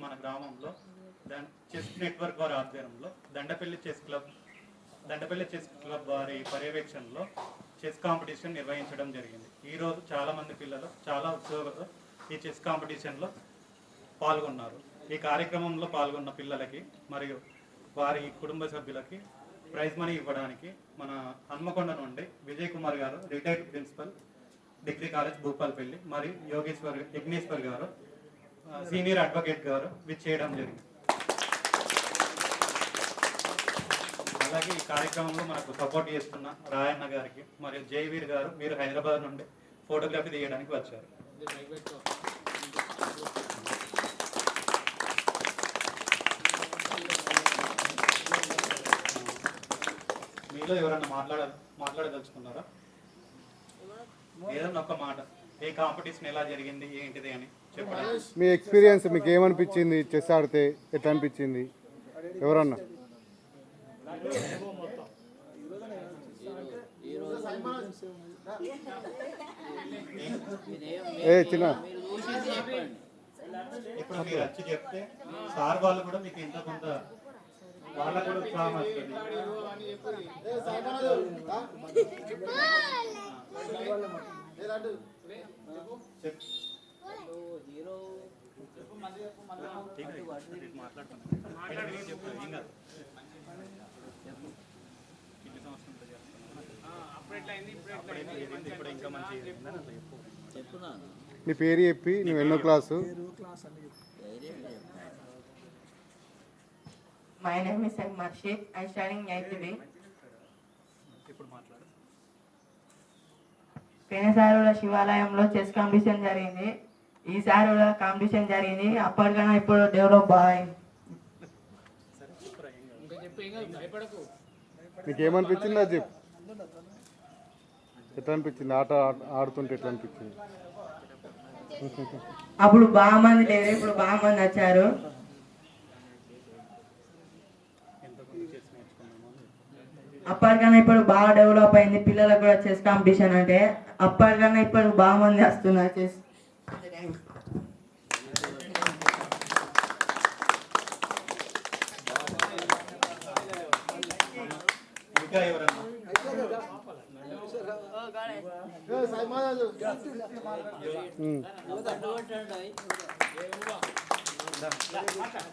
మన గ్రామంలో chess network వారి ఆధ్వర్యంలో దండపల్లి చెస్ క్లబ్ వారి పర్యవేక్షణలో చెస్ కాంపిటీషన్ నిర్వహించడం జరిగింది. ఈరోజు చాలామంది పిల్లలు చాలా ఉత్సాహంతో ఈ చెస్ కాంపిటీషన్లో పాల్గొన్నారు. ఈ కార్యక్రమంలో పాల్గొన్న పిల్లలకి మరియు వారి కుటుంబ సభ్యులకి ప్రైజ్ మనీ ఇవ్వడానికి మన హన్మకొండ నుండి విజయ్ కుమార్ గారు, retired principal, degree college Bhupalpally, మరియు యజ్ఞేశ్వర్ గారు, సీనియర్ అడ్వకేట్ గారు చేయడం జరిగింది. అలాగే ఈ కార్యక్రమంలో మనకు సపోర్ట్ చేస్తున్న రాయన్న గారికి మరియు జయవీర్ గారు, మీరు హైదరాబాద్ నుండి ఫోటోగ్రఫీ తీయడానికి వచ్చారు. మీలో ఎవరన్నా మాట్లాడదలుచుకున్నారా? ఏదన్నా ఒక మాట, ఏ కాంపిటీషన్ ఎలా జరిగింది ఏంటిది అని చెప్పండి. మీ ఎక్స్పీరియన్స్ మీకు ఏమనిపించింది? చెస్ ఆడితే ఎట్లా అనిపించింది? ఎవరన్నా చిన్న ఇప్పుడు మీరు వచ్చి చెప్తే సార్ వాళ్ళు కూడా మీకు ఇంత కొంత వాళ్ళకు కూడా ఉత్సాహం వస్తుంది. నీ పేరు చెప్పి నువ్వు ఎన్నో class? My name is Marshid. I am studying 8th B. పేనసారుల శివాలయంలో చెస్ కాంపిటీషన్ జరిగింది. ఈసారి కాంపిటీషన్ జరిగింది. అప్పటికన్నా ఇప్పుడు డెవలప్ బాగా. నీకేమనిపించింది అది చెప్పు. ఎట్లా అనిపించింది? ఆట ఆడుతుంటే ఎట్లా అనిపించింది? అప్పుడు బాగా మంది లేరు, ఇప్పుడు బాగా మంది వచ్చారు. అప్పటికన్నా ఇప్పుడు బాగా డెవలప్ అయింది. పిల్లలకు కూడా చెస్ కాంపిటీషన్ అంటే అప్పటికన్నా ఇప్పుడు బాగా మంది వస్తున్నారు చెస్. ఇంకా ఎవరన్నా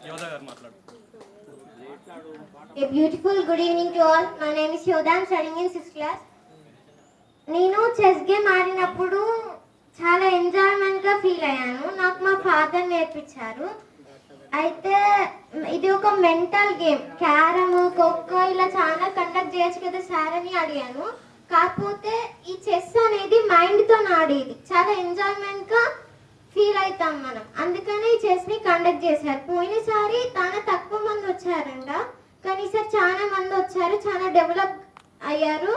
యోధా గారు మాట్లాడు. A beautiful good evening to all. My name is Yoda. I am studying in 6th class. నేను చెస్ గేమ్ ఆడినప్పుడు చాలా ఎంజాయ్మెంట్గా ఫీల్ అయ్యాను. నాకు మా ఫాదర్ నేర్పించారు. అయితే ఇది ఒక మెంటల్ గేమ్. క్యారమ్, ఖోఖో ఇలా చాలా కండక్ట్ చేయొచ్చు కదా సార్ అని అడిగాను. కాకపోతే ఈ చెస్ అనేది మైండ్తో ఆడేది. చాలా ఎంజాయ్మెంట్గా ఫీల్ అవుతాం మనం. అందుకని ఈ చెస్ని కండక్ట్ చేశారు. పోయినసారి చాలా తక్కువ మంది వచ్చారంట, కానీ ఈసారి చాలా మంది వచ్చారు. చాలా డెవలప్ అయ్యారు.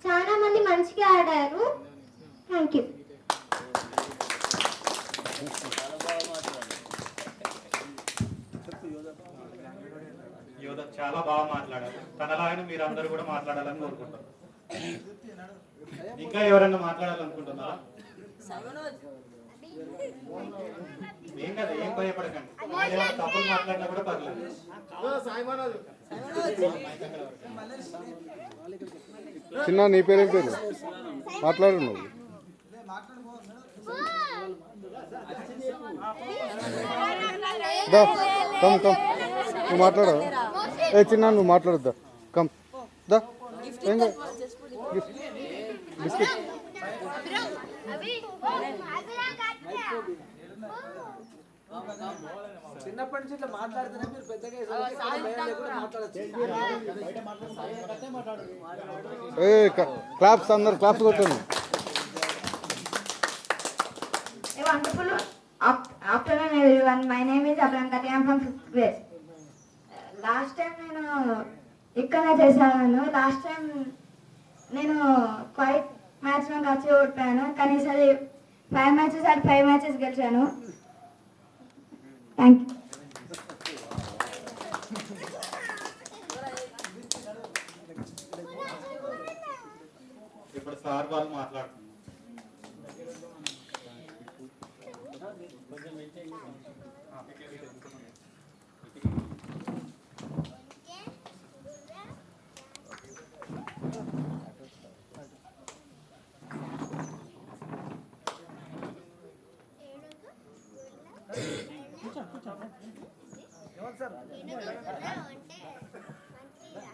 చాలా మంది మంచిగా ఆడారు. Thank you. యోధ చాలా బాగా మాట్లాడారు. తనలాగానే మీరు అందరూ కూడా మాట్లాడాలని కోరుకుంటారు. ఇంకా ఎవరైనా మాట్లాడాలనుకుంటున్నారా? ఏం కదా, ఏం భయపడకండి. తప్పులు మాట్లాడినా కూడా పర్లేదు. చిన్న నీ పేరేం పేరు? మాట్లాడు నువ్వు. కమ్ కమ్ నువ్వు మాట్లాడవు. చిన్న నువ్వు మాట్లాడద్దా? కమ్ దా. ఏం బిస్కెట్ చిన్నప్పటి నుంచి ఇట్లా మాట్లాడుతున్నా మీరు పెద్దగా క్లాప్స్ అందరు క్లాప్స్ కొట్టాను. Wonderful afternoon everyone. My name is Abraham Kati. I am from 5th grade. Last time నేను ఇక్కడ చేశాను. లాస్ట్ టైం నేను క్వైట్ మ్యాచ్లో వచ్చి ఓడిపోయాను, కానీ ఈసారి 5 మ్యాచెస్ గెలిచాను. Thank you. ఇప్పుడు సార్ వాళ్ళు మాట్లాడుతున్నారు.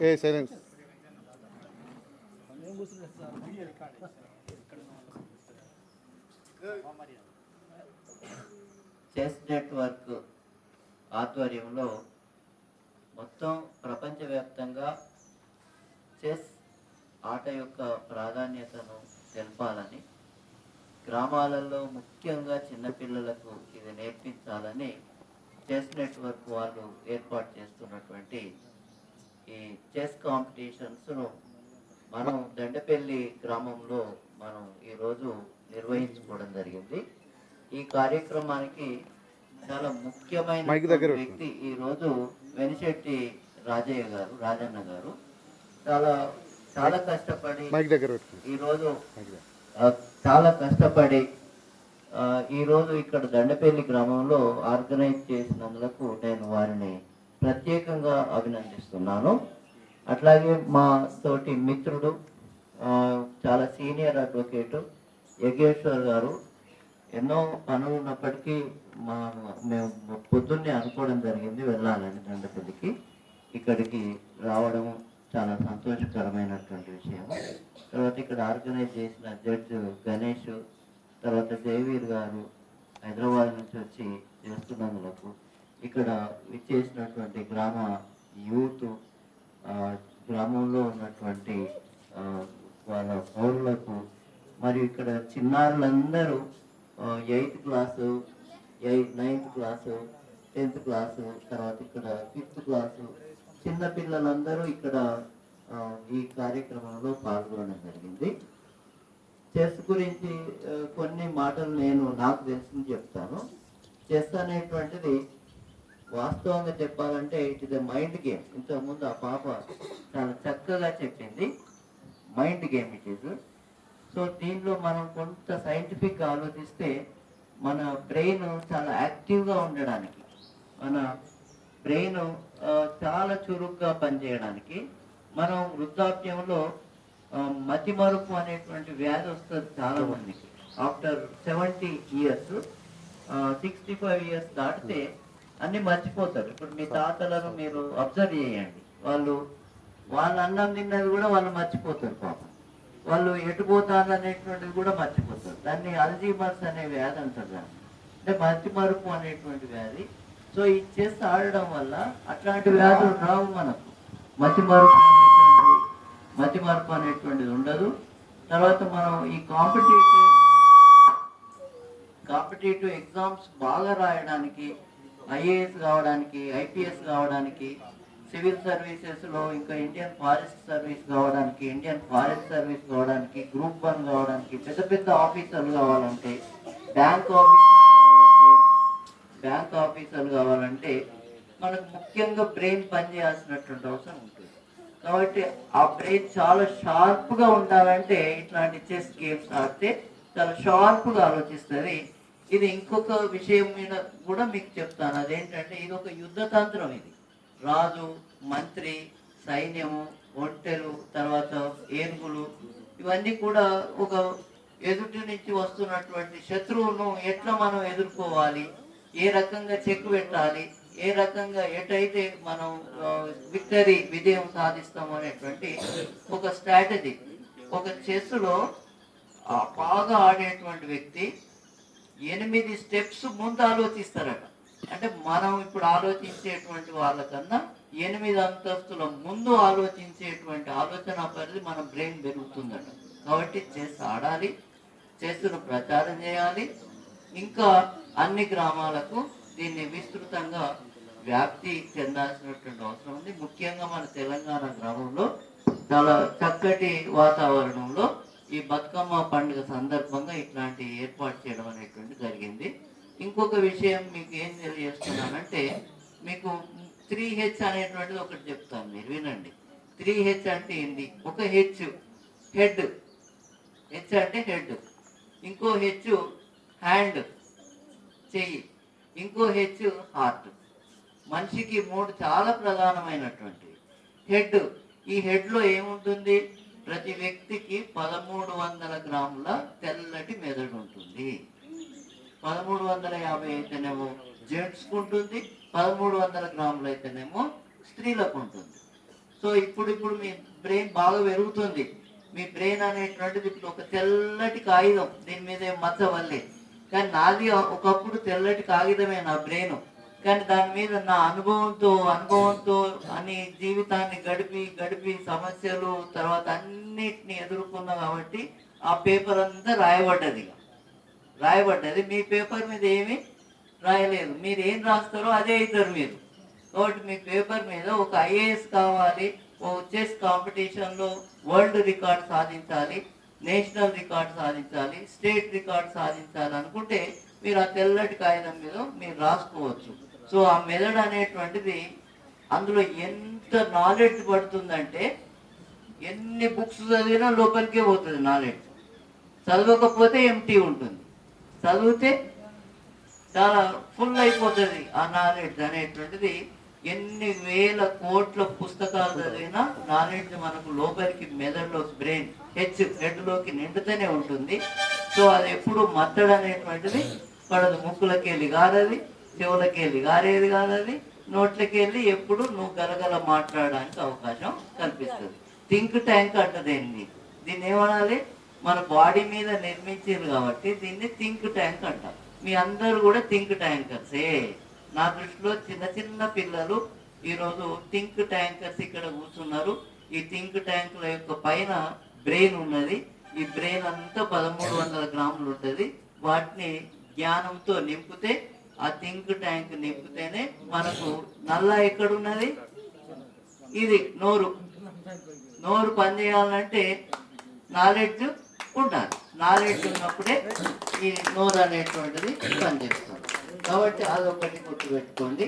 ఏ సైలెన్స్. చెస్ నెట్వర్క్ ఆధ్వర్యంలో మొత్తం ప్రపంచవ్యాప్తంగా చెస్ ఆట యొక్క ప్రాధాన్యతను తెలపాలని, గ్రామాలలో ముఖ్యంగా చిన్నపిల్లలకు ఇది నేర్పించాలని చెస్ నెట్వర్క్ వాళ్ళు ఏర్పాటు చేస్తున్నటువంటి ఈ చెస్ కాంపిటీషన్స్ను మనం దండపల్లి గ్రామంలో మనం ఈరోజు నిర్వహించుకోవడం జరిగింది. ఈ కార్యక్రమానికి చాలా ముఖ్యమైన వ్యక్తి ఈరోజు వెనిశెట్టి రాజన్న గారు చాలా కష్టపడి ఈరోజు ఈరోజు ఇక్కడ దండపల్లి గ్రామంలో ఆర్గనైజ్ చేసినందుకు నేను వారిని ప్రత్యేకంగా అభినందిస్తున్నాను. అట్లాగే మా తోటి మిత్రుడు చాలా సీనియర్ అడ్వకేటు యగేశ్వర్ గారు, ఎన్నో పనులు ఉన్నప్పటికీ మేము పొద్దున్నే అనుకోవడం జరిగింది వెళ్ళాలని దండపల్లికి. ఇక్కడికి రావడం చాలా సంతోషకరమైనటువంటి విషయం. తర్వాత ఇక్కడ ఆర్గనైజ్ చేసిన జడ్జ్ గణేష్, తర్వాత జయవీర్ గారు హైదరాబాద్ నుంచి వచ్చి చేస్తున్నందుకు, ఇక్కడ విచ్చేసినటువంటి గ్రామ యూత్, గ్రామంలో ఉన్నటువంటి వాళ్ళ పౌరులకు, మరియు ఇక్కడ చిన్నారులందరూ 8th class, 9th class, 10th class, తర్వాత ఇక్కడ 5th క్లాసు చిన్నపిల్లలందరూ ఇక్కడ ఈ కార్యక్రమంలో పాల్గొనడం జరిగింది. చెస్ గురించి కొన్ని మాటలు నాకు తెలిసింది చెప్తాను. చెస్ అనేటువంటిది వాస్తవంగా చెప్పాలంటే it is a mind game. ఇంతకుముందు ఆ పాప చాలా చక్కగా చెప్పింది, mind game it is. So దీనిలో మనం కొంత సైంటిఫిక్గా ఆలోచిస్తే మన బ్రెయిన్ చాలా యాక్టివ్గా ఉండడానికి, మన బ్రెయిన్ చాలా చురుగ్గా పనిచేయడానికి, మనం వృద్ధాప్యంలో మతిమరుపు అనేటువంటి వ్యాధి వస్తుంది చాలా మందికి. ఆఫ్టర్ 70 years, 65 years దాటితే అన్ని మర్చిపోతారు. ఇప్పుడు మీ తాతలను మీరు అబ్జర్వ్ చేయండి, వాళ్ళు అన్నం తిన్నది కూడా వాళ్ళు మర్చిపోతారు పాపం. వాళ్ళు ఎటుపోతారు అనేటువంటిది కూడా మర్చిపోతారు. దాన్ని అల్జీమర్స్ అనే వ్యాధి అంటారు దాన్ని, అంటే మతిమరుపు అనేటువంటి వ్యాధి. సో ఈ చెస్ ఆడడం వల్ల అట్లాంటి వ్యాధులు రావు మనకు. మతిమరుపు అనేటువంటిది ఉండదు. తర్వాత మనం ఈ కాంపిటేటివ్ ఎగ్జామ్స్ బాగా రాయడానికి, ఐఏఎస్ కావడానికి, ఐపీఎస్ కావడానికి, సివిల్ సర్వీసెస్లో ఇంకా ఇండియన్ ఫారెస్ట్ సర్వీస్ కావడానికి, ఇండియన్ ఫారెస్ట్ సర్వీస్ కావడానికి, గ్రూప్ 1 కావడానికి, పెద్ద ఆఫీసర్లు కావాలంటే, బ్యాంక్ ఆఫీసర్లు కావాలంటే మనకు ముఖ్యంగా బ్రెయిన్ పనిచేయాల్సినటువంటి అవసరం ఉంటుంది. కాబట్టి ఆ బ్రెయిన్ చాలా షార్ప్గా ఉండాలంటే ఇట్లాంటి చెస్ గేమ్స్ ఆడితే చాలా షార్ప్గా ఆలోచిస్తుంది. ఇది ఇంకొక విషయం మీద కూడా మీకు చెప్తాను, అదేంటంటే ఇది ఒక యుద్ధతంత్రం. ఇది రాజు, మంత్రి, సైన్యము, ఒంటెలు, తర్వాత ఏనుగులు, ఇవన్నీ కూడా ఒక ఎదుటి నుంచి వస్తున్నటువంటి శత్రువును ఎట్లా మనం ఎదుర్కోవాలి, ఏ రకంగా చెక్ పెట్టాలి, ఏ రకంగా ఎటైతే మనం విజయం సాధిస్తాము అనేటువంటి ఒక స్ట్రాటజీ. ఒక చెస్లో బాగా ఆడేటువంటి వ్యక్తి 8 steps ముందు ఆలోచిస్తారట. అంటే మనం ఇప్పుడు ఆలోచించేటువంటి వాళ్ళకన్నా 8 అంతస్తుల ముందు ఆలోచించేటువంటి ఆలోచన పరిధి మన బ్రెయిన్ పెరుగుతుందట. కాబట్టి చెస్ ఆడాలి, చెస్ను ప్రచారం చేయాలి, ఇంకా అన్ని గ్రామాలకు దీన్ని విస్తృతంగా వ్యాప్తి చెందాల్సినటువంటి అవసరం ఉంది. ముఖ్యంగా మన తెలంగాణ గ్రామంలో చాలా చక్కటి వాతావరణంలో ఈ బతుకమ్మ పండుగ సందర్భంగా ఇట్లాంటి ఏర్పాటు చేయడం అనేటువంటి జరిగింది. ఇంకొక విషయం మీకు ఏం తెలియజేస్తున్నానంటే, మీకు 3H అనేటువంటిది ఒకటి చెప్తాను, మీరు వినండి. 3H అంటే ఏంటి? ఒక హెచ్ హెడ్, హెచ్ అంటే హెడ్, ఇంకో హెచ్ హ్యాండ్ చెయ్యి, ఇంకో హెచ్ హార్ట్. మనిషికి 3 చాలా ప్రధానమైనటువంటివి. హెడ్, ఈ హెడ్లో ఏముంటుంది? ప్రతి వ్యక్తికి 1300 గ్రాముల తెల్లటి మెదడు ఉంటుంది. 1350 అయితేనేమో జెంట్స్కి ఉంటుంది, 1300 గ్రాములు అయితేనేమో స్త్రీలకు ఉంటుంది. సో ఇప్పుడు మీ బ్రెయిన్ బాగా పెరుగుతుంది. మీ బ్రెయిన్ అనేటువంటిది ఇప్పుడు ఒక తెల్లటి కాగితం, దీని మీద ఏం మచ్చ వల్లే. కానీ నాది ఒకప్పుడు తెల్లటి కాగితమే నా బ్రెయిన్. కానీ దాని మీద నా అనుభవంతో అని జీవితాన్ని గడిపి సమస్యలు తర్వాత అన్నిటిని ఎదుర్కొన్నా కాబట్టి ఆ పేపర్ అంతా రాయబడ్డది. మీ పేపర్ మీద ఏమి రాయలేదు. మీరు ఏం రాస్తారో అదే అవుతారు మీరు. కాబట్టి మీ పేపర్ మీద ఒక ఐఏఎస్ కావాలి, ఓ చెస్ కాంపిటీషన్లో వరల్డ్ రికార్డ్ సాధించాలి, నేషనల్ రికార్డ్ సాధించాలి, స్టేట్ రికార్డ్ సాధించాలి అనుకుంటే మీరు ఆ తెల్లటి కాగితం మీద మీరు రాసుకోవచ్చు. సో ఆ మెదడు అనేటువంటిది అందులో ఎంత నాలెడ్జ్ పడుతుందంటే ఎన్ని బుక్స్ చదివినా లోపలికే పోతుంది నాలెడ్జ్. చదవకపోతే ఎంటీ ఉంటుంది, చదివితే చాలా ఫుల్ అయిపోతుంది ఆ నాలెడ్జ్ అనేటువంటిది. ఎన్ని వేల కోట్ల పుస్తకాలు చదివినా నాలెడ్జ్ మనకు లోపలికి మెదడులోకి హెడ్లోకి నిండుతూనే ఉంటుంది. సో అది ఎప్పుడు మత్తడు అనేటువంటిది పడదు. ముక్కులకి వెళ్ళి కాదది, చెవులకి వెళ్ళి గారేది కాదది, నోట్లకి వెళ్ళి ఎప్పుడు నువ్వు గలగల మాట్లాడడానికి అవకాశం కల్పిస్తుంది. థింక్ ట్యాంక్ అంటది. దీన్ని ఏమనాలి, మన బాడీ మీద నిర్మించారు కాబట్టి దీన్ని థింక్ ట్యాంక్ అంటారు. మీ అందరూ కూడా థింక్ ట్యాంకర్సే. నా దృష్టిలో చిన్న పిల్లలు ఈరోజు థింక్ ట్యాంకర్స్ ఇక్కడ కూర్చున్నారు. ఈ థింక్ ట్యాంకుల యొక్క పైన బ్రెయిన్ ఉన్నది. ఈ బ్రెయిన్ అంతా 1300 గ్రాములు ఉంటుంది. వాటిని జ్ఞానంతో నింపితే, ఆ థింక్ ట్యాంక్ నింపితేనే మనకు నల్ల ఎక్కడున్నది, ఇది నోరు పనిచేయాలంటే నాలెడ్జ్ ఉండాలి. నాలెడ్జ్ ఉన్నప్పుడే ఈ నోరు అనేటువంటిది పనిచేస్తుంది. కాబట్టి అదొకటి గుర్తుపెట్టుకోండి.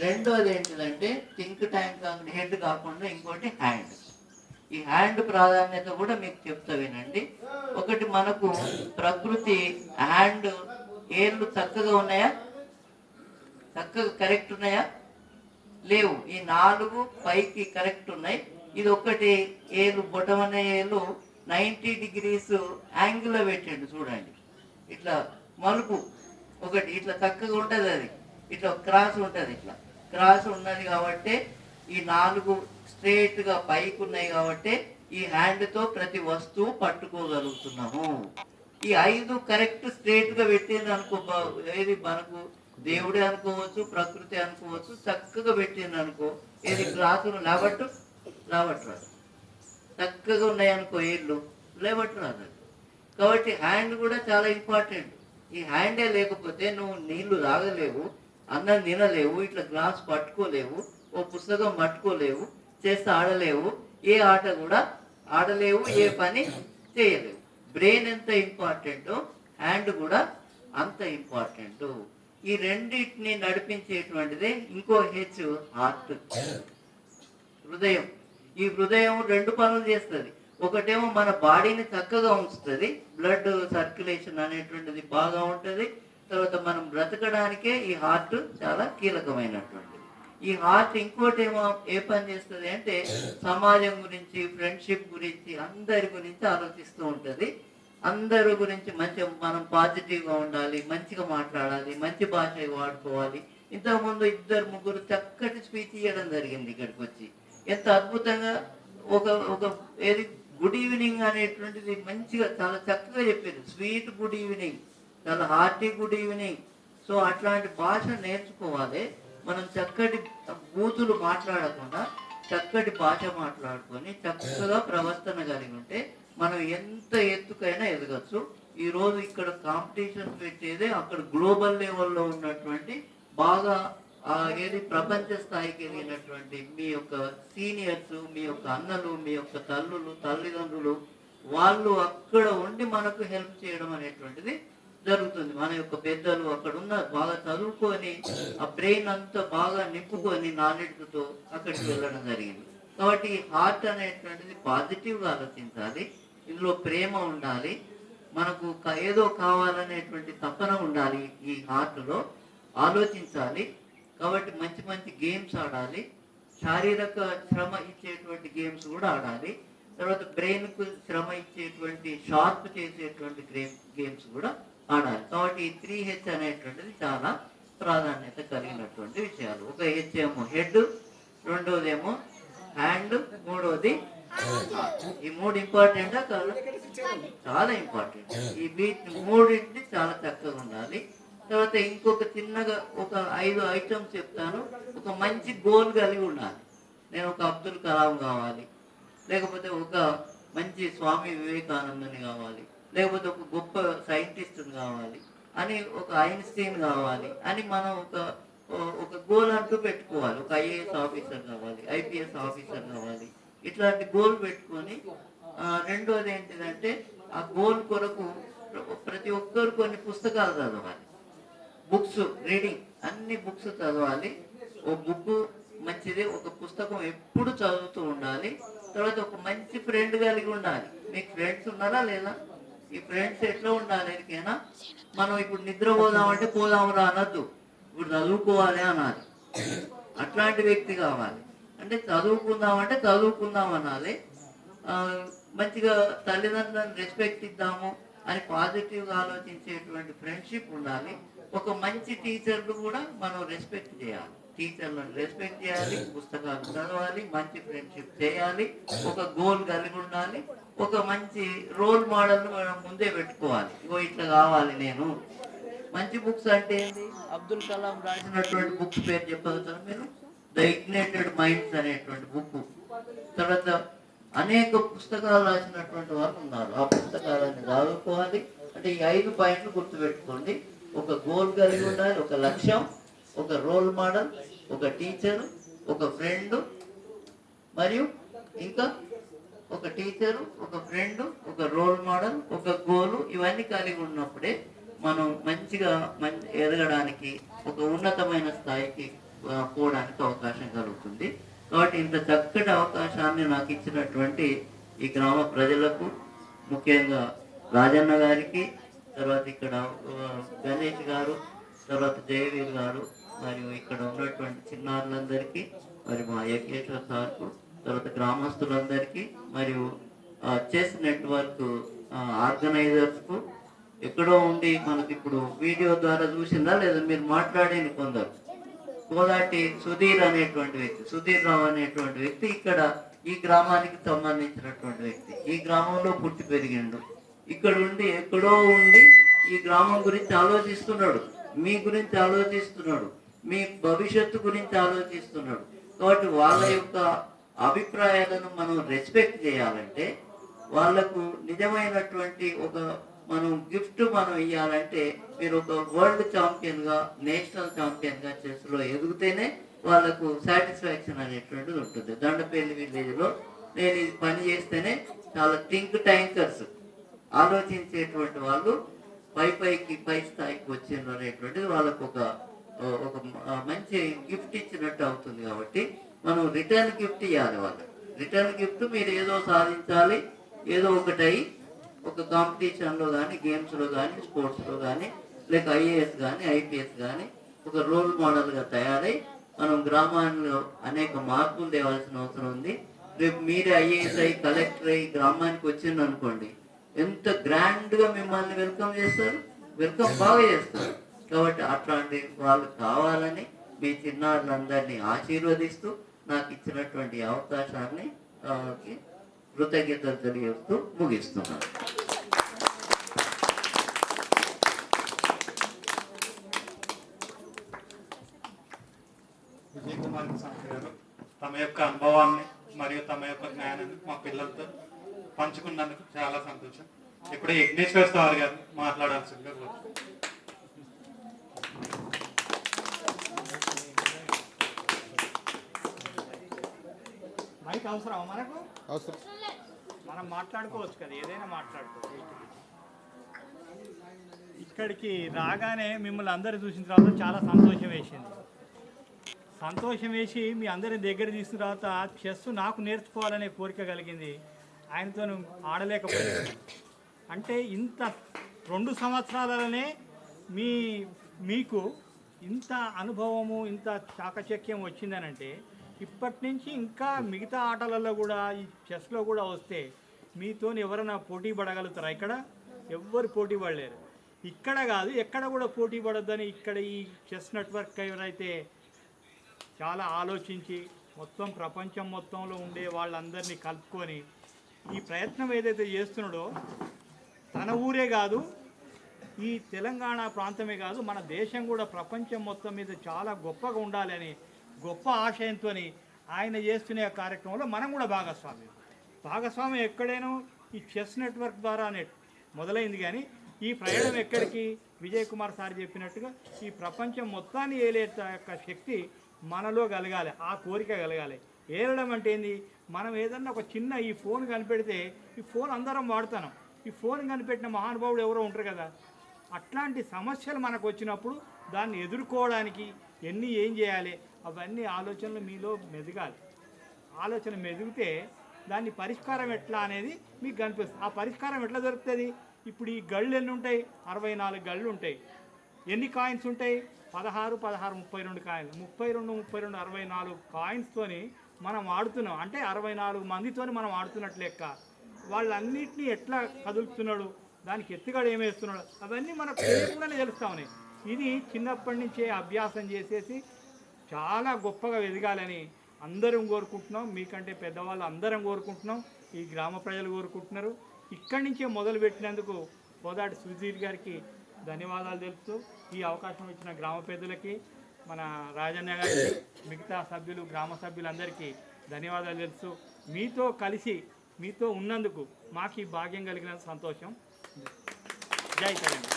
రెండోది ఏంటిదంటే థింక్ ట్యాంక్ హెడ్ కాకుండా ఇంకోటి హ్యాండ్. ఈ హ్యాండ్ ప్రాధాన్యత కూడా మీకు చెప్తా వినండి. ఒకటి మనకు ప్రకృతి హ్యాండ్ ఏళ్ళు చక్కగా ఉన్నాయా, చక్కగా కరెక్ట్ ఉన్నాయా, లేవు. ఈ 4 పైకి కరెక్ట్ ఉన్నాయి. ఇది ఒకటి ఏలు బొటమనే ఏలు 90 degrees యాంగిల్లో పెట్టండి చూడండి. ఇట్లా మలుపు ఒకటి ఇట్లా చక్కగా ఉంటుంది, అది ఇట్లా క్రాస్ ఉంటుంది. ఇట్లా క్రాస్ ఉన్నది కాబట్టి ఈ 4 స్ట్రేట్గా పైకి ఉన్నాయి కాబట్టి ఈ హ్యాండ్తో ప్రతి వస్తువు పట్టుకోగలుగుతున్నాము. ఈ 5 కరెక్ట్ స్ట్రేట్గా పెట్టింది అనుకో, ఏది మనకు దేవుడే అనుకోవచ్చు, ప్రకృతి అనుకోవచ్చు, చక్కగా పెట్టింది అనుకో, ఏది క్రాసును లేబట్టు రాదు. చక్కగా ఉన్నాయి అనుకో ఏళ్ళు లేబట్టు రాదు. కాబట్టి హ్యాండ్ కూడా చాలా ఇంపార్టెంట్. ఈ హ్యాండే లేకపోతే నువ్వు నీళ్లు తాగలేవు, అన్నం తినలేవు, ఇట్లా గ్లాస్ పట్టుకోలేవు, ఓ పుస్తకం పట్టుకోలేవు, చేస్తే ఆడలేవు, ఏ ఆట కూడా ఆడలేవు, ఏ పని చేయలేవు. బ్రెయిన్ ఎంత ఇంపార్టెంటో హ్యాండ్ కూడా అంత ఇంపార్టెంట్. ఈ రెండింటిని నడిపించేటువంటిదే ఇంకో హెచ్ హార్ట్, హృదయం. ఈ హృదయం 2 పనులు చేస్తుంది. ఒకటేమో మన బాడీని చక్కగా ఉంచుతుంది, బ్లడ్ సర్క్యులేషన్ అనేటువంటిది బాగా ఉంటుంది. తర్వాత మనం బ్రతకడానికే ఈ హార్ట్ చాలా కీలకమైనటువంటిది. ఈ హార్ట్ ఇంకోటి ఏమో ఏ పని చేస్తుంది అంటే సమాజం గురించి, ఫ్రెండ్షిప్ గురించి, అందరి గురించి ఆలోచిస్తూ ఉంటుంది. అందరి గురించి మనం పాజిటివ్గా ఉండాలి, మంచిగా మాట్లాడాలి, మంచి భాష వాడుకోవాలి. ఇంతకుముందు 2-3 చక్కటి స్పీచ్ ఇవ్వడం జరిగింది ఇక్కడికి వచ్చి. ఎంత అద్భుతంగా ఒక ఏది గుడ్ ఈవినింగ్ అనేటువంటిది మంచిగా చాలా చక్కగా చెప్పారు. స్వీట్ గుడ్ ఈవినింగ్, చాలా హార్టీ గుడ్ ఈవినింగ్. సో అట్లాంటి భాష నేర్చుకోవాలి. మనం చక్కటి బూతులు మాట్లాడకుండా చక్కటి భాష మాట్లాడుకొని చక్కగా ప్రవర్తన కలిగి ఉంటే మనం ఎంత ఎత్తుకైనా ఎదగచ్చు. ఈరోజు ఇక్కడ కాంపిటీషన్ పెట్టేదే అక్కడ గ్లోబల్ లెవెల్లో ఉన్నటువంటి బాగా ఏది ప్రపంచ స్థాయికి ఎదిగినటువంటి మీ యొక్క సీనియర్స్, మీ యొక్క అన్నలు, మీ యొక్క తల్లిదండ్రులు, వాళ్ళు అక్కడ ఉండి మనకు హెల్ప్ చేయడం అనేటువంటిది జరుగుతుంది. మన యొక్క పెద్దలు అక్కడ ఉన్న బాగా చదువుకొని ఆ బ్రెయిన్ అంతా బాగా నింపుకొని నాలెడ్జ్తో అక్కడికి వెళ్ళడం జరిగింది. కాబట్టి హార్ట్ అనేటువంటిది పాజిటివ్గా ఆలోచించాలి, ఇందులో ప్రేమ ఉండాలి, మనకు ఏదో కావాలనేటువంటి తపన ఉండాలి. ఈ హార్ట్లో ఆలోచించాలి. కాబట్టి మంచి మంచి గేమ్స్ ఆడాలి, శారీరక శ్రమ ఇచ్చేటువంటి గేమ్స్ కూడా ఆడాలి. తర్వాత బ్రెయిన్కు శ్రమ ఇచ్చేటువంటి షార్ప్ చేసేటువంటి గేమ్స్ కూడా ఆడాలి. కాబట్టి ఈ 3H అనేటువంటిది చాలా ప్రాధాన్యత కలిగినటువంటి విషయాలు. ఒక హెచ్ ఏమో హెడ్, రెండోదేమో హ్యాండ్, మూడోది ఈ మూడు ఇంపార్టెంటా కాదు? చాలా ఇంపార్టెంట్. ఈ మూడింటిని చాలా చక్కగా ఉండాలి. తర్వాత ఇంకొక చిన్నగా ఒక 5 ఐటమ్స్ చెప్తాను. ఒక మంచి గోల్ కలిగి ఉండాలి. నేను ఒక అబ్దుల్ కలాం కావాలి, లేకపోతే ఒక మంచి స్వామి వివేకానందని కావాలి, లేకపోతే ఒక గొప్ప సైంటిస్ట్ని కావాలి అని, ఒక ఐన్స్టీన్ కావాలి అని మనం ఒక గోల్ అంటూ పెట్టుకోవాలి. ఒక ఐఏఎస్ ఆఫీసర్ కావాలి, ఐపీఎస్ ఆఫీసర్ కావాలి, ఇట్లాంటి గోల్ పెట్టుకొని రెండోది ఏంటిదంటే ఆ గోల్ కొరకు ప్రతి ఒక్కరు కొన్ని పుస్తకాలు చదవాలి. బుక్స్ రీడింగ్, అన్ని బుక్స్ చదవాలి. ఓ బుక్ మంచిది, ఒక పుస్తకం ఎప్పుడు చదువుతూ ఉండాలి. తర్వాత ఒక మంచి ఫ్రెండ్ కలిగి ఉండాలి. మీకు ఫ్రెండ్స్ ఉన్నారా లేదా? ఈ ఫ్రెండ్స్ ఎట్లా ఉండాలి? ఎరికైనా మనం ఇప్పుడు నిద్ర పోదామంటే పోదామురా అనద్దు, ఇప్పుడు చదువుకోవాలి అనాలి. అట్లాంటి వ్యక్తి కావాలి. అంటే చదువుకుందామంటే చదువుకుందాం అనాలి. మంచిగా తల్లిదండ్రులను రెస్పెక్ట్ ఇద్దాము అని పాజిటివ్గా ఆలోచించేటువంటి ఫ్రెండ్షిప్ ఉండాలి. ఒక మంచి టీచర్లు కూడా మనం రెస్పెక్ట్ చేయాలి. టీచర్లను రెస్పెక్ట్ చేయాలి, పుస్తకాలు చదవాలి, మంచి ఫ్రెండ్షిప్ చేయాలి, ఒక గోల్ కలిగి ఉండాలి, ఒక మంచి రోల్ మోడల్ని మనం ముందే పెట్టుకోవాలి. ఇగో ఇట్లా కావాలి నేను. మంచి బుక్స్ అంటే ఏంటి? అబ్దుల్ కలాం రాసినటువంటి బుక్స్ పేరు చెప్పగలుగుతారు మీరు? ద ఇగ్నైటెడ్ మైండ్స్ అనేటువంటి బుక్. తర్వాత అనేక పుస్తకాలు రాసినటువంటి వాళ్ళు ఉన్నారు. ఆ పుస్తకాలను చదువుకోవాలి. అంటే ఈ 5 పాయింట్లు గుర్తుపెట్టుకోండి. ఒక గోల్ కలిగి ఉండాలి, ఒక లక్ష్యం, ఒక రోల్ మోడల్, ఒక టీచరు, ఒక ఫ్రెండ్, మరియు ఇంకా ఒక టీచరు, ఒక ఫ్రెండ్, ఒక రోల్ మోడల్, ఒక గోలు. ఇవన్నీ కలిగి ఉన్నప్పుడే మనం మంచిగా ఎదగడానికి, ఒక ఉన్నతమైన స్థాయికి పోవడానికి అవకాశం కలుగుతుంది. కాబట్టి ఇంత చక్కటి అవకాశాన్ని నాకు ఇచ్చినటువంటి ఈ గ్రామ ప్రజలకు, ముఖ్యంగా రాజన్న గారికి, తర్వాత ఇక్కడ గణేష్ గారు, తర్వాత జయవీర్ గారు, మరియు ఇక్కడ ఉన్నటువంటి చిన్నారులందరికీ, మరి మా యజ్ఞేశ్వర్ సార్కు, తర్వాత గ్రామస్తులందరికీ, మరియు చెస్ నెట్వర్క్ ఆర్గనైజర్స్కు, ఎక్కడో ఉండి మనకి ఇప్పుడు వీడియో ద్వారా చూసిందా లేదా మీరు మాట్లాడేది కొందరు, కోదాటి సుధీర్ అనేటువంటి వ్యక్తి, సుధీర్ రావు అనేటువంటి వ్యక్తి ఇక్కడ ఈ గ్రామానికి సంబంధించినటువంటి వ్యక్తి. ఈ గ్రామంలో పుట్టి పెరిగిండు. ఇక్కడ ఉండి ఎక్కడో ఉండి ఈ గ్రామం గురించి ఆలోచిస్తున్నాడు, మీ గురించి ఆలోచిస్తున్నాడు, మీ భవిష్యత్తు గురించి ఆలోచిస్తున్నాడు. కాబట్టి వాళ్ళ యొక్క అభిప్రాయాలను మనం రెస్పెక్ట్ చేయాలంటే, వాళ్ళకు నిజమైనటువంటి ఒక మనం గిఫ్ట్ మనం ఇవ్వాలంటే, మీరు ఒక వరల్డ్ ఛాంపియన్గా, నేషనల్ ఛాంపియన్గా చెస్లో ఎదిగితేనే వాళ్ళకు సాటిస్ఫాక్షన్ అనేటువంటిది ఉంటుంది. దండపల్లి విలేజ్లో నేను ఇది పని చేస్తేనే చాలా థింక్ ట్యాంకర్స్, ఆలోచించేటువంటి వాళ్ళు పై స్థాయికి వచ్చిండ్రు అనేటువంటిది వాళ్ళకు ఒక మంచి గిఫ్ట్ ఇచ్చినట్టు అవుతుంది. కాబట్టి మనం రిటర్న్ గిఫ్ట్ ఇవ్వాలి వాళ్ళకి. రిటర్న్ గిఫ్ట్ మీరు ఏదో సాధించాలి, ఏదో ఒకటి ఒక కాంపిటీషన్లో కానీ, గేమ్స్లో కానీ, స్పోర్ట్స్లో కానీ, లేక ఐఏఎస్ కానీ, ఐపీఎస్ కానీ ఒక రోల్ మోడల్గా తయారై మనం గ్రామాల్లో అనేక మార్పులు తేవాల్సిన అవసరం ఉంది. రేపు మీరే ఐఏఎస్ అయ్యి, కలెక్టర్ అయ్యి గ్రామానికి వచ్చింది అనుకోండి, ఎంత గ్రాండ్గా మిమ్మల్ని వెల్కమ్ చేస్తారు, వెల్కమ్ బాగా చేస్తారు. కాబట్టి అట్లాంటి వాళ్ళు కావాలని మీ చిన్నారులందరినీ ఆశీర్వదిస్తూ నాకు ఇచ్చినటువంటి అవకాశాన్ని కృతజ్ఞతలు తెలియజేస్తూ ముగిస్తున్నాను. విజయ్ కుమార్ సార్ గారు తమ యొక్క అనుభవాన్ని మరియు తమ యొక్క జ్ఞానాన్ని మా పిల్లలతో పంచుకున్నందుకు చాలా సంతోషం. ఇప్పుడు యజ్ఞేశ్వర్ సార్ గారు మాట్లాడాల్సిందిగా కోరుతున్నాను. మైక్ అవసరం మనకు? అవసరం. మనం మాట్లాడుకోవచ్చు కదా, ఏదైనా మాట్లాడుకోవచ్చు. ఇక్కడికి రాగానే మిమ్మల్ని అందరూ చూసిన తర్వాత చాలా సంతోషం వేసింది. సంతోషం వేసి మీ అందరి దగ్గర తీసిన తర్వాత చెస్ నాకు నేర్చుకోవాలనే కోరిక కలిగింది. ఆయనతో ఆడలేకపోయాను. అంటే ఇంత 2 సంవత్సరాలనే మీకు ఇంత అనుభవము, ఇంత చాకచక్యం వచ్చిందనంటే, ఇప్పటి నుంచి ఇంకా మిగతా ఆటలలో కూడా, ఈ చెస్లో కూడా వస్తే మీతో ఎవరైనా పోటీ పడగలుగుతారా? ఇక్కడ ఎవ్వరు పోటీ పడలేరు. ఇక్కడ కాదు ఎక్కడ కూడా పోటీ పడొద్దని ఇక్కడ ఈ చెస్ నెట్వర్క్ ఎవరైతే చాలా ఆలోచించి మొత్తం ప్రపంచం మొత్తంలో ఉండే వాళ్ళందరినీ కలుపుకొని ఈ ప్రయత్నం ఏదైతే చేస్తున్నాడో తన ఊరే కాదు ఈ తెలంగాణ ప్రాంతమే కాదు మన దేశం కూడా ప్రపంచం మొత్తం మీద చాలా గొప్పగా ఉండాలని గొప్ప ఆశయంతో ఆయన చేస్తున్న కార్యక్రమంలో మనం కూడా భాగస్వామ్యం ఎక్కడైనా ఈ చెస్ నెట్వర్క్ ద్వారానే మొదలైంది. కానీ ఈ ప్రయాణం ఎక్కడికి విజయ్ కుమార్ సార్ చెప్పినట్టుగా ఈ ప్రపంచం మొత్తాన్ని ఏలే యొక్క శక్తి మనలో కలగాలి, ఆ కోరిక కలగాలి. ఏలడం అంటే ఏంది, మనం ఏదన్నా ఒక చిన్న ఈ ఫోన్ కనిపెడితే ఈ ఫోన్ అందరం వాడుతున్నాం, ఈ ఫోన్ కనిపెట్టిన మహానుభావుడు ఎవరో ఉంటారు కదా. అట్లాంటి సమస్యలు మనకు వచ్చినప్పుడు దాన్ని ఎదుర్కోవడానికి ఏం చేయాలి అవన్నీ ఆలోచనలు మీలో మెదగాలి. ఆలోచన మెదిగితే దాన్ని పరిష్కారం ఎట్లా అనేది మీకు కనిపిస్తుంది. ఆ పరిష్కారం ఎట్లా దొరుకుతుంది? ఇప్పుడు ఈ గళ్ళు ఎన్ని ఉంటాయి? 64 గళ్ళు ఉంటాయి. ఎన్ని కాయిన్స్ ఉంటాయి? 16, 32 కాయిన్లు. 32, 64 కాయిన్స్తోని మనం ఆడుతున్నాం. అంటే 64 మందితోని మనం ఆడుతున్నట్లు లెక్క. వాళ్ళన్నింటినీ ఎట్లా కదులుతున్నాడు, దానికి ఎత్తుగడ ఏమేస్తున్నాడు, అవన్నీ మనకు తెలియకుండానే తెలుస్తూ ఉన్నాయి. ఇది చిన్నప్పటి నుంచే అభ్యాసం చేసేసి చాలా గొప్పగా ఎదగాలని అందరం కోరుకుంటున్నాం. మీకంటే పెద్దవాళ్ళు అందరం కోరుకుంటున్నాం, ఈ గ్రామ ప్రజలు కోరుకుంటున్నారు. ఇక్కడి నుంచే మొదలుపెట్టినందుకు కోదాటి సుధీర్ గారికి ధన్యవాదాలు తెలుపుతూ ఈ అవకాశం ఇచ్చిన గ్రామ పెద్దలకి, మన రాజన్న గారికి, మిగతా సభ్యులు గ్రామ సభ్యులందరికీ ధన్యవాదాలు తెలుపుతూ మీతో కలిసి మీతో ఉన్నందుకు మాకు ఈ భాగ్యం కలిగిన సంతోషం. జై తెలంగాణ.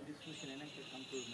డిస్కషన్ అయినా కంక్లూడ్